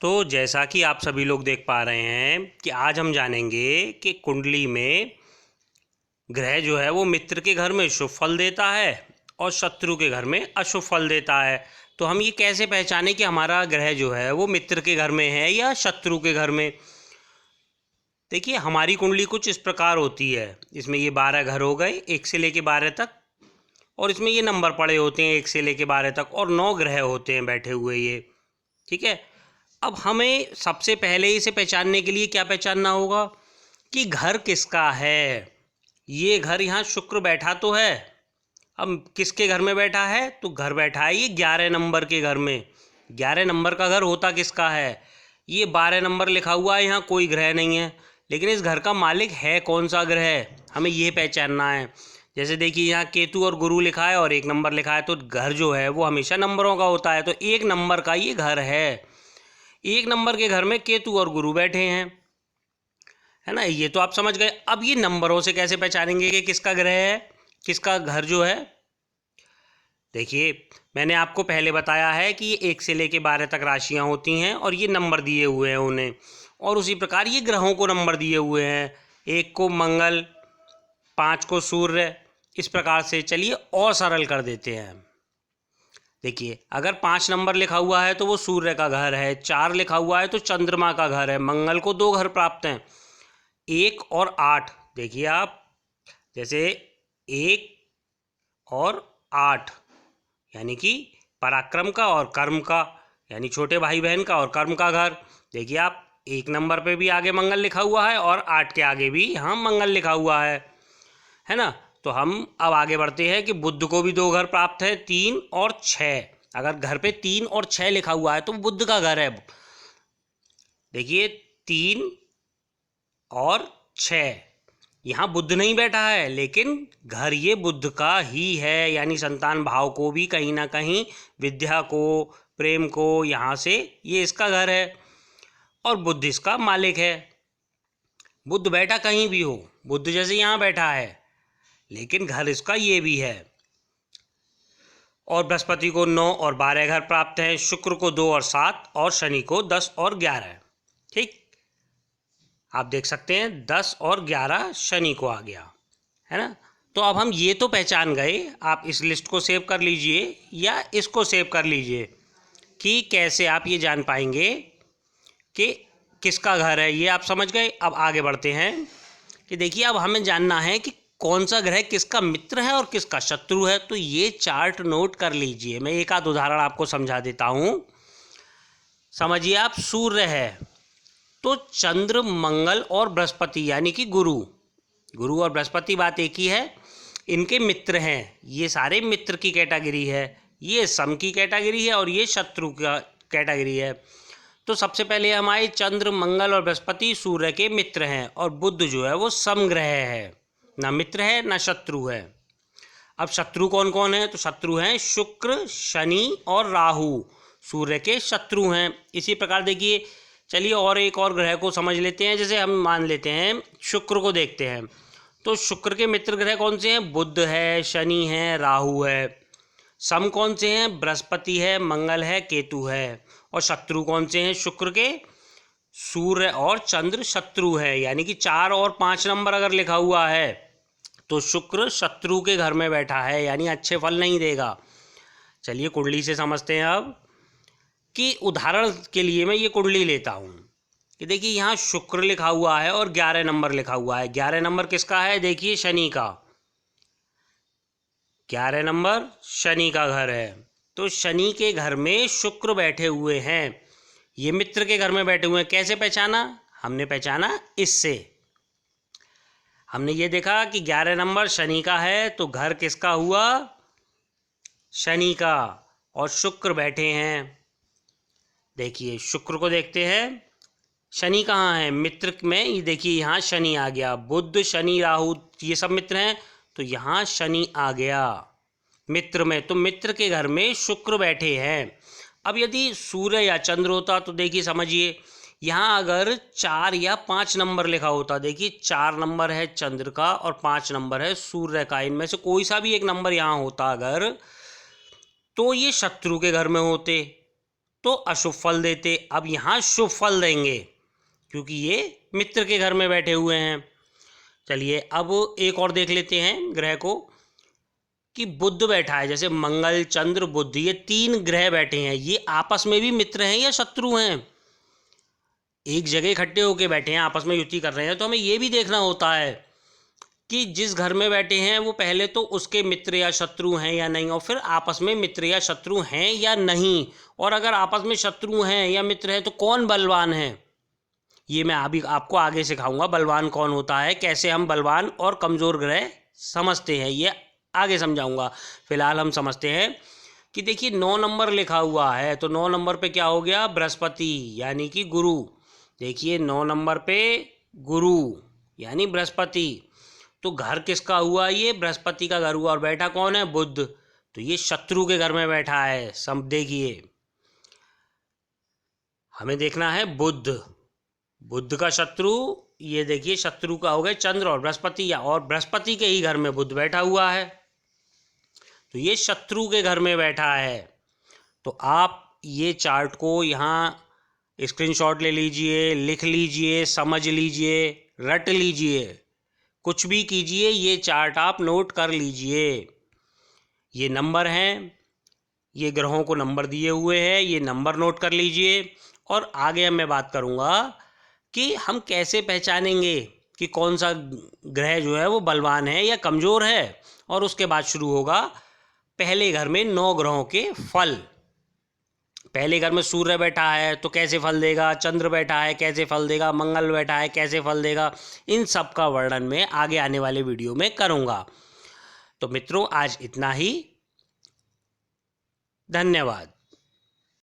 तो जैसा कि आप सभी लोग देख पा रहे हैं कि आज हम जानेंगे कि कुंडली में ग्रह जो है वो मित्र के घर में शुभ फल देता है और शत्रु के घर में अशुभ फल देता है। तो हम ये कैसे पहचाने कि हमारा ग्रह जो है वो मित्र के घर में है या शत्रु के घर में। देखिए, हमारी कुंडली कुछ इस प्रकार होती है। इसमें ये 12 घर हो गए 1 से लेके 12 तक, और इसमें ये नंबर पड़े होते हैं 1 से लेके 12 तक, और 9 ग्रह होते हैं बैठे हुए ये। ठीक है। अब हमें सबसे पहले इसे पहचानने के लिए क्या पहचानना होगा कि घर किसका है। ये घर यहाँ शुक्र बैठा तो है। अब किसके घर में बैठा है? तो घर बैठा है ये 11 नंबर के घर में। 11 नंबर का घर होता किसका है? ये 12 नंबर लिखा हुआ है, यहाँ कोई ग्रह नहीं है, लेकिन इस घर का मालिक है कौन सा ग्रह, हमें ये पहचानना है। जैसे देखिए, यहाँ केतु और गुरु लिखा है और 1 नंबर लिखा है, तो घर जो है वो हमेशा नंबरों का होता है। तो 1 नंबर का ये घर है। 1 नंबर के घर में केतु और गुरु बैठे हैं, है ना। ये तो आप समझ गए। अब ये नंबरों से कैसे पहचानेंगे कि किसका ग्रह है, किसका घर जो है। देखिए, मैंने आपको पहले बताया है कि ये 1 से लेके 12 तक राशियां होती हैं और ये नंबर दिए हुए हैं उन्हें, और उसी प्रकार ये ग्रहों को नंबर दिए हुए हैं। 1 को मंगल, 5 को सूर्य, इस प्रकार से। चलिए और सरल कर देते हैं। देखिए, अगर 5 नंबर लिखा हुआ है तो वो सूर्य का घर है, 4 लिखा हुआ है तो चंद्रमा का घर है। मंगल को 2 घर प्राप्त हैं, 1 और 8। देखिए आप, जैसे 1 और 8 यानी कि पराक्रम का और कर्म का, यानी छोटे भाई बहन का और कर्म का घर। देखिए आप, 1 नंबर पे भी आगे मंगल लिखा हुआ है और 8 के आगे भी यहाँ मंगल लिखा हुआ है ना। तो हम अब आगे बढ़ते हैं कि बुध को भी 2 घर प्राप्त है, 3 और 6। अगर घर पे 3 और 6 लिखा हुआ है तो बुध का घर है। देखिए, 3 और 6, यहाँ बुध नहीं बैठा है, लेकिन घर ये बुध का ही है, यानी संतान भाव को भी कहीं ना कहीं, विद्या को, प्रेम को, यहाँ से ये इसका घर है और बुध इसका मालिक है। बुध बैठा कहीं भी हो, बुध जैसे यहाँ बैठा है, लेकिन घर इसका ये भी है। और बृहस्पति को 9 और 12 घर प्राप्त हैं, शुक्र को 2 और 7, और शनि को 10 और 11। ठीक, आप देख सकते हैं 10 और 11 शनि को आ गया, है ना। तो अब हम ये तो पहचान गए। आप इस लिस्ट को सेव कर लीजिए या इसको सेव कर लीजिए कि कैसे आप ये जान पाएंगे कि किसका घर है, ये आप समझ गए। अब आगे बढ़ते हैं कि देखिए, अब हमें जानना है कि कौन सा ग्रह किसका मित्र है और किसका शत्रु है। तो ये चार्ट नोट कर लीजिए। मैं एक आध उदाहरण आपको समझा देता हूँ। समझिए आप, सूर्य है तो चंद्र, मंगल और बृहस्पति यानी कि गुरु और बृहस्पति, बात एक ही है, इनके मित्र हैं। ये सारे मित्र की कैटेगरी है, ये सम की कैटेगरी है और ये शत्रु का कैटेगरी है। तो सबसे पहले हम आए, चंद्र, मंगल और बृहस्पति सूर्य के मित्र हैं, और बुध जो है वो सम ग्रह है, ना मित्र है ना शत्रु है। अब शत्रु कौन कौन है? तो शत्रु हैं शुक्र, शनि और राहु, सूर्य के शत्रु हैं। इसी प्रकार देखिए, चलिए और एक और ग्रह को समझ लेते हैं। जैसे हम मान लेते हैं शुक्र को देखते हैं, तो शुक्र के मित्र ग्रह कौन से हैं? बुध है, शनि है, राहु है। सम कौन से हैं? बृहस्पति है, मंगल है, केतु है। और शत्रु कौन से हैं शुक्र के? सूर्य और चंद्र शत्रु है, यानी कि 4 और 5 नंबर अगर लिखा हुआ है तो शुक्र शत्रु के घर में बैठा है, यानी अच्छे फल नहीं देगा। चलिए कुंडली से समझते हैं अब कि उदाहरण के लिए मैं ये कुंडली लेता हूँ कि देखिए, यहाँ शुक्र लिखा हुआ है और 11 नंबर लिखा हुआ है। 11 नंबर किसका है? देखिए, शनि का। 11 नंबर शनि का घर है। तो शनि के घर में शुक्र बैठे हुए हैं, ये मित्र के घर में बैठे हुए हैं। कैसे पहचाना? हमने पहचाना इससे। हमने ये देखा कि 11 नंबर शनि का है, तो घर किसका हुआ? शनि का, और शुक्र बैठे हैं। देखिए, शुक्र को देखते हैं, शनि कहाँ है? मित्र में। ये देखिए, यहाँ शनि आ गया। बुध, शनि, राहु ये सब मित्र हैं, तो यहाँ शनि आ गया मित्र में। तो मित्र के घर में शुक्र बैठे हैं। अब यदि सूर्य या चंद्र होता तो देखिए, समझिए, यहाँ अगर 4 या 5 नंबर लिखा होता, देखिए 4 नंबर है चंद्र का और 5 नंबर है सूर्य का, इनमें से कोई सा भी एक नंबर यहाँ होता अगर, तो ये शत्रु के घर में होते। तो अशुभ फल देते। अब यहाँ शुभ फल देंगे क्योंकि ये मित्र के घर में बैठे हुए हैं। चलिए अब एक और देख लेते हैं ग्रह को कि बुध बैठा है, जैसे मंगल चंद्र बुध, ये 3 ग्रह बैठे हैं, ये आपस में भी मित्र हैं या शत्रु हैं? एक जगह इकट्ठे होके बैठे हैं, आपस में युति कर रहे हैं, तो हमें ये भी देखना होता है कि जिस घर में बैठे हैं वो पहले तो उसके मित्र या शत्रु हैं या नहीं, और फिर आपस में मित्र या शत्रु हैं या नहीं, और अगर आपस में शत्रु हैं या मित्र हैं तो कौन बलवान है, ये मैं अभी आपको आगे सिखाऊंगा। बलवान कौन होता है, कैसे हम बलवान और कमज़ोर ग्रह समझते हैं, ये आगे समझाऊंगा। फिलहाल हम समझते हैं कि देखिए 9 नंबर लिखा हुआ है, तो 9 नंबर पे क्या हो गया, बृहस्पति यानी कि गुरु। देखिए 9 नंबर पे गुरु यानी बृहस्पति, तो घर किसका हुआ, ये बृहस्पति का घर हुआ, और बैठा कौन है, बुध, तो ये शत्रु के घर में बैठा है। सब देखिए हमें देखना है बुध, बुध का शत्रु, ये देखिए शत्रु का हो गए चंद्र और बृहस्पति, और बृहस्पति के ही घर में बुध बैठा हुआ है, तो ये शत्रु के घर में बैठा है। तो आप ये चार्ट को यहाँ स्क्रीनशॉट ले लीजिए, लिख लीजिए, समझ लीजिए, रट लीजिए, कुछ भी कीजिए, ये चार्ट आप नोट कर लीजिए। ये नंबर हैं, ये ग्रहों को नंबर दिए हुए हैं, ये नंबर नोट कर लीजिए। और आगे मैं बात करूँगा कि हम कैसे पहचानेंगे कि कौन सा ग्रह जो है वो बलवान है या कमज़ोर है, और उसके बाद शुरू होगा पहले घर में 9 ग्रहों के फल। पहले घर में सूर्य बैठा है तो कैसे फल देगा, चंद्र बैठा है कैसे फल देगा, मंगल बैठा है कैसे फल देगा, इन सब का वर्णन मैं आगे आने वाले वीडियो में करूँगा। तो मित्रों आज इतना ही, धन्यवाद।